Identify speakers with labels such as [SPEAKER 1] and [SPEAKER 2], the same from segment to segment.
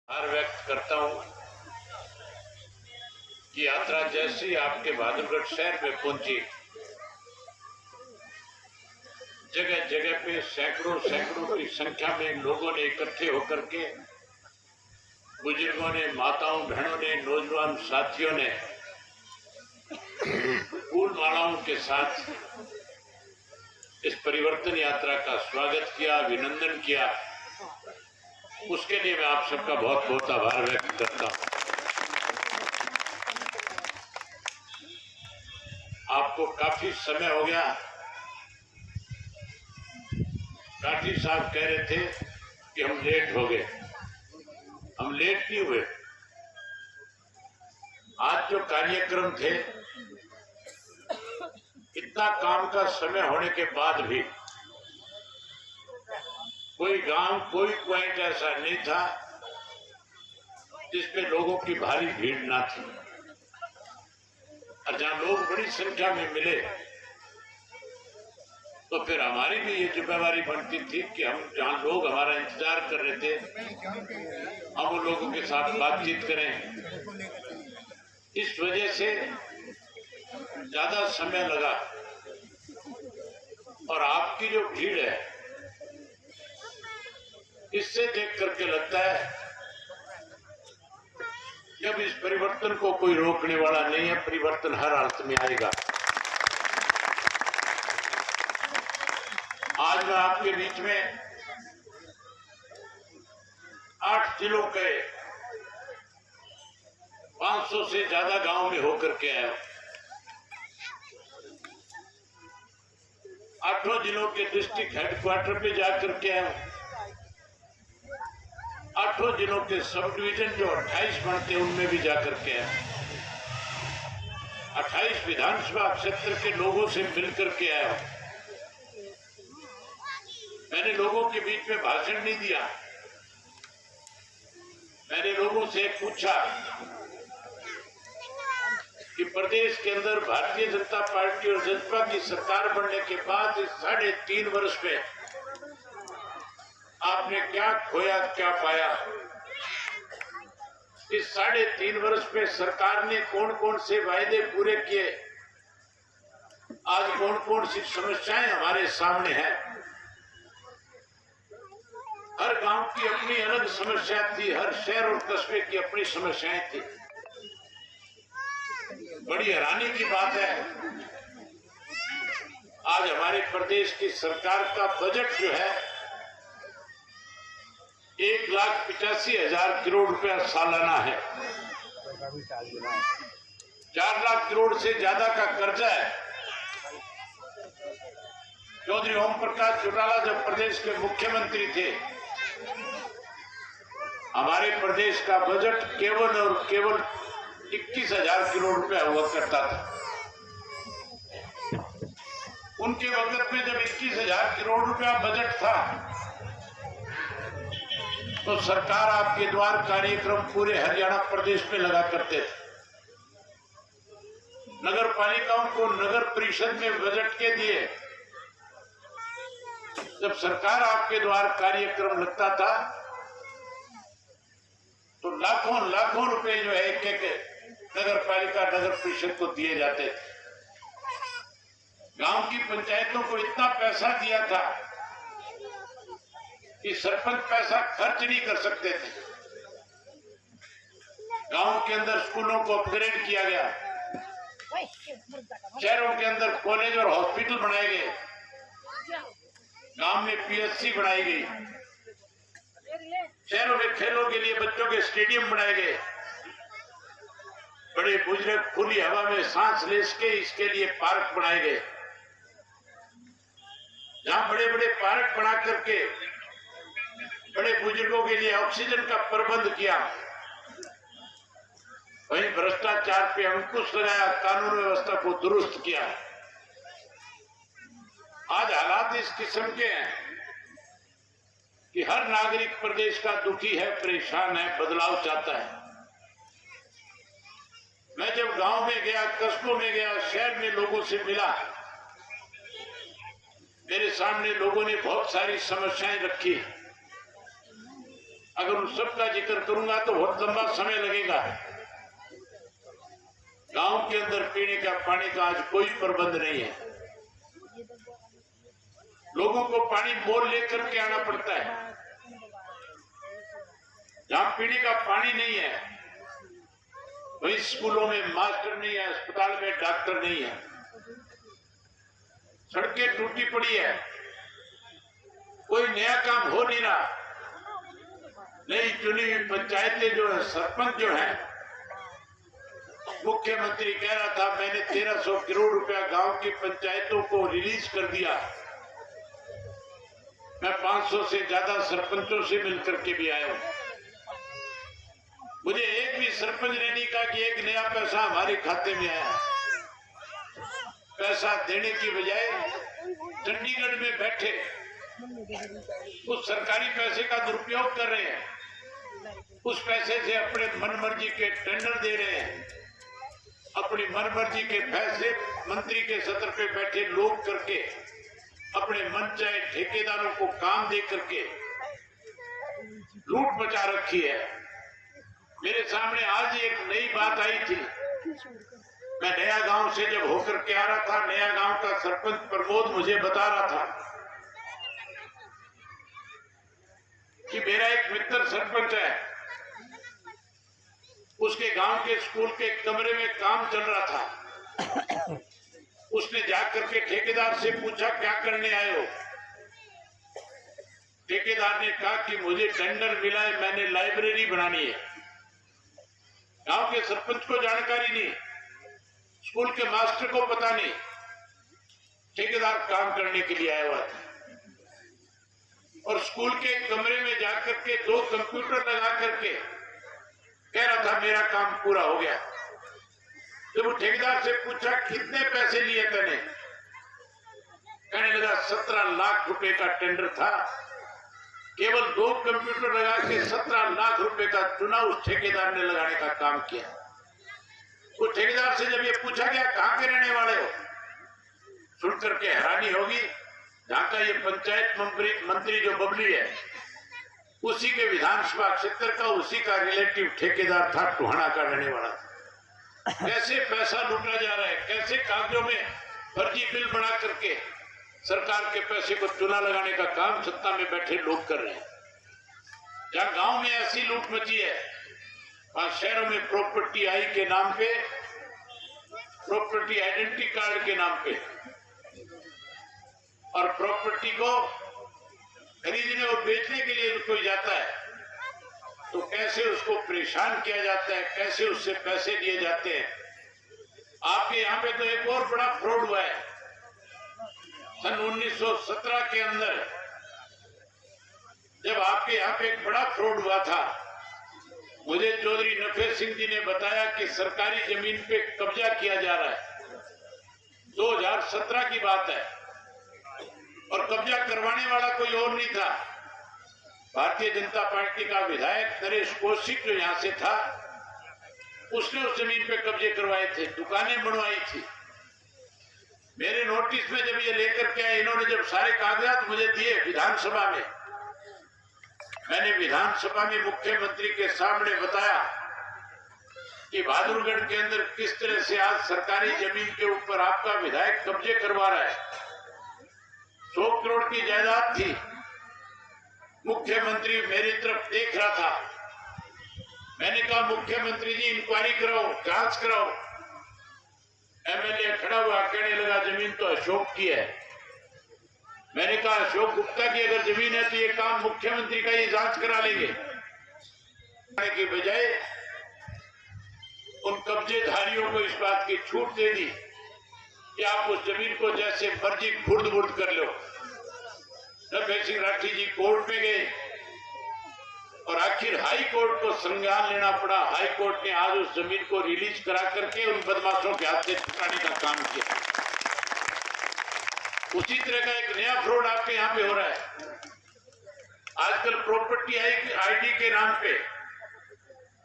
[SPEAKER 1] आभार व्यक्त करता हूं कि यात्रा जैसी आपके बहादुरगढ़ शहर में पहुंची, जगह जगह पे सैकड़ों सैकड़ों की संख्या में लोगों ने इकट्ठे होकर के, बुजुर्गों ने, माताओं बहनों ने, नौजवान साथियों ने फूल मालाओं के साथ इस परिवर्तन यात्रा का स्वागत किया, अभिनंदन किया। उसके लिए मैं आप सबका बहुत बहुत आभार व्यक्त करता हूं। आपको काफी समय हो गया, काठी साहब कह रहे थे कि हम लेट हो गए। हम लेट नहीं हुए। आज जो कार्यक्रम थे, इतना काम का समय होने के बाद भी कोई गांव, कोई पॉइंट ऐसा नहीं था जिसमें लोगों की भारी भीड़ ना थी। और जहां लोग बड़ी संख्या में मिले तो फिर हमारी भी ये जिम्मेवारी बनती थी कि हम जहां लोग हमारा इंतजार कर रहे थे, हम उन लोगों के साथ बातचीत करें। इस वजह से ज्यादा समय लगा। और आपकी जो भीड़ है, इससे देख करके लगता है कि अब इस परिवर्तन को कोई रोकने वाला नहीं है। परिवर्तन हर हालत में आएगा। आज मैं आपके बीच में 8 जिलों के 500 से ज्यादा गांव में होकर के आया। 8 जिलों के डिस्ट्रिक्ट हेडक्वार्टर पे जाकर के आया। 8 जिलों के सब डिवीजन जो 28 बनते हैं, उनमें भी जाकर के आया। 28 विधानसभा क्षेत्र के लोगों से मिलकर के आया। मैंने लोगों के बीच में भाषण नहीं दिया। मैंने लोगों से पूछा कि प्रदेश के अंदर भारतीय जनता पार्टी और जसपा की सरकार बनने के बाद इस 3.5 वर्ष में आपने क्या खोया, क्या पाया? इस 3.5 वर्ष में सरकार ने कौन कौन से वायदे पूरे किए? आज कौन कौन सी समस्याएं हमारे सामने हैं? हर गांव की अपनी अलग समस्या थी, हर शहर और कस्बे की अपनी समस्याएं थी। बड़ी हैरानी की बात है, आज हमारे प्रदेश की सरकार का बजट जो है 1,85,000 करोड़ रुपया सालाना है। 4 लाख करोड़ से ज्यादा का कर्जा है। चौधरी ओम प्रकाश चौटाला जब प्रदेश के मुख्यमंत्री थे, हमारे प्रदेश का बजट केवल और केवल 21,000 करोड़ रुपया हुआ करता था। उनके वक्त में जब 21,000 करोड़ रुपया बजट था, तो सरकार आपके द्वार कार्यक्रम पूरे हरियाणा प्रदेश में लगा करते थे। नगर पालिकाओं को नगर परिषद में बजट के दिए। जब सरकार आपके द्वार कार्यक्रम लगता था तो लाखों लाखों रुपए जो है एक नगर पालिका, नगर परिषद को दिए जाते थे। गांव की पंचायतों को इतना पैसा दिया था कि सरपंच पैसा खर्च नहीं कर सकते थे। गांव के अंदर स्कूलों को अपग्रेड किया गया। शहरों के अंदर कॉलेज और हॉस्पिटल बनाए गए। गांव में पीएचसी बनाई गई। शहरों में खेलों के लिए बच्चों के स्टेडियम बनाए गए। बड़े बुजुर्ग खुली हवा में सांस ले सके, इसके लिए पार्क बनाए गए। जहां बड़े बड़े पार्क बना करके बड़े बुजुर्गों के लिए ऑक्सीजन का प्रबंध किया, वहीं भ्रष्टाचार पे अंकुश लगाया, कानून व्यवस्था को दुरुस्त किया। आज हालात इस किस्म के हैं कि हर नागरिक प्रदेश का दुखी है, परेशान है, बदलाव चाहता है। मैं जब गांव में गया, कस्बों में गया, शहर में लोगों से मिला, मेरे सामने लोगों ने बहुत सारी समस्याएं रखी। अगर उन सब का जिक्र करूंगा तो बहुत लंबा समय लगेगा। गांव के अंदर पीने का पानी का आज कोई प्रबंध नहीं है। लोगों को पानी मोल लेकर के आना पड़ता है। जहां पीने का पानी नहीं है वहीं स्कूलों में मास्टर नहीं है, अस्पताल में डॉक्टर नहीं है, सड़कें टूटी पड़ी है, कोई नया काम हो नहीं रहा। नई चुनी हुई पंचायतें जो है, सरपंच जो है, मुख्यमंत्री कह रहा था मैंने 1300 करोड़ रुपया गांव की पंचायतों को रिलीज कर दिया। मैं 500 से ज्यादा सरपंचों से मिलकर के भी आया हूं। मुझे एक भी सरपंच ने नहीं कहा कि एक नया पैसा हमारे खाते में आया। पैसा देने की बजाय चंडीगढ़ में बैठे उस सरकारी पैसे का दुरुपयोग कर रहे हैं। उस पैसे से अपने मनमर्जी के टेंडर दे रहे हैं, अपनी मनमर्जी के फैसले मंत्री के सत्र पे बैठे लोग करके अपने मनचाहे ठेकेदारों को काम दे करके लूट मचा रखी है। मेरे सामने आज एक नई बात आई थी। मैं नया गांव से जब होकर के आ रहा था, नया गांव का सरपंच प्रमोद मुझे बता रहा था कि मेरा एक मित्र सरपंच है, उसके गांव के स्कूल के कमरे में काम चल रहा था। उसने जाकर के ठेकेदार से पूछा क्या करने आए हो? ठेकेदार ने कहा कि मुझे टेंडर मिला है, मैंने लाइब्रेरी बनानी है। गांव के सरपंच को जानकारी नहीं, स्कूल के मास्टर को पता नहीं, ठेकेदार काम करने के लिए आया हुआ था। और स्कूल के कमरे में जाकर के 2 कंप्यूटर लगा करके कह रहा था मेरा काम पूरा हो गया। जब वो ठेकेदार से पूछा कितने पैसे लिए तूने, कहने लगा 17 लाख रुपए का टेंडर था। केवल 2 कंप्यूटर लगा के 17 लाख रुपए का चुना उस ठेकेदार ने लगाने का काम किया। उस ठेकेदार से जब ये पूछा गया कहां के रहने वाले हो, सुनकर के हैरानी होगी। जहां का ये पंचायत मंत्री जो बबली है उसी के विधानसभा क्षेत्र का, उसी का रिलेटिव ठेकेदार था, टोहाना का रहने वाला था। कैसे पैसा लूटा जा रहा है, कैसे कागजों में फर्जी बिल बना करके सरकार के पैसे को चुना लगाने का काम सत्ता में बैठे लोग कर रहे हैं। जहां गांव में ऐसी लूट मची है, वहां शहरों में प्रॉपर्टी आई के नाम पे, प्रॉपर्टी आइडेंटिटी कार्ड के नाम पे, और प्रॉपर्टी को खरीदने और बेचने के लिए कोई जाता है तो कैसे उसको परेशान किया जाता है, कैसे उससे पैसे लिए जाते हैं। आपके यहाँ पे तो एक और बड़ा फ्रॉड हुआ है। सन 1917 के अंदर जब आपके यहाँ पे एक बड़ा फ्रॉड हुआ था, मुझे चौधरी नफे सिंह जी ने बताया कि सरकारी जमीन पे कब्जा किया जा रहा है। 2017 की बात है और कब्जा करवाने वाला कोई और नहीं था, भारतीय जनता पार्टी का विधायक नरेश कौशिक जो यहां से था, उसने उस जमीन पे कब्जे करवाए थे, दुकानें बनवाई थी। मेरे नोटिस में जब ये लेकर के आए, इन्होंने जब सारे कागजात मुझे दिए विधानसभा में, मैंने विधानसभा में मुख्यमंत्री के सामने बताया कि बहादुरगढ़ के अंदर किस तरह से आज सरकारी जमीन के ऊपर आपका विधायक कब्जे करवा रहा है। 100 करोड़ की जायदाद थी। मुख्यमंत्री मेरी तरफ देख रहा था। मैंने कहा मुख्यमंत्री जी इंक्वायरी कराओ, जांच कराओ। एमएलए खड़ा हुआ, कहने लगा जमीन तो अशोक की है। मैंने कहा अशोक गुप्ता की अगर जमीन है तो ये काम मुख्यमंत्री का ही जांच करा लेंगे की बजाय उन कब्जेधारियों को इस बात की छूट दे दी कि आप उस जमीन को जैसे मर्जी खुर्द बुर्द कर लो। नरभय सिंह राठी जी कोर्ट में गए और आखिर हाई कोर्ट को संज्ञान लेना पड़ा। हाई कोर्ट ने आज उस जमीन को रिलीज करा करके उन बदमाशों के हाथ से छुटाने का काम किया। उसी तरह का एक नया फ्रॉड आपके यहाँ पे हो रहा है। आजकल प्रॉपर्टी आईडी के नाम पे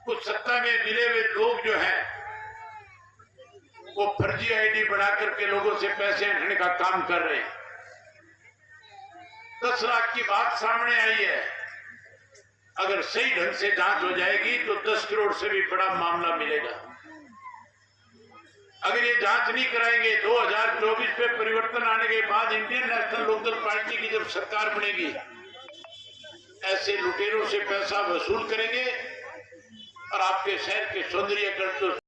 [SPEAKER 1] कुछ सत्ता में मिले हुए लोग जो हैं वो फर्जी आईडी बना करके लोगों से पैसे लेने का काम कर रहे हैं। 10 लाख की बात सामने आई है। अगर सही ढंग से जांच हो जाएगी तो 10 करोड़ से भी बड़ा मामला मिलेगा। अगर ये जांच नहीं कराएंगे, 2024 पे परिवर्तन आने के बाद इंडियन नेशनल लोकदल पार्टी की जब सरकार बनेगी, ऐसे लुटेरों से पैसा वसूल करेंगे और आपके शहर के सौंदर्यीकरण तो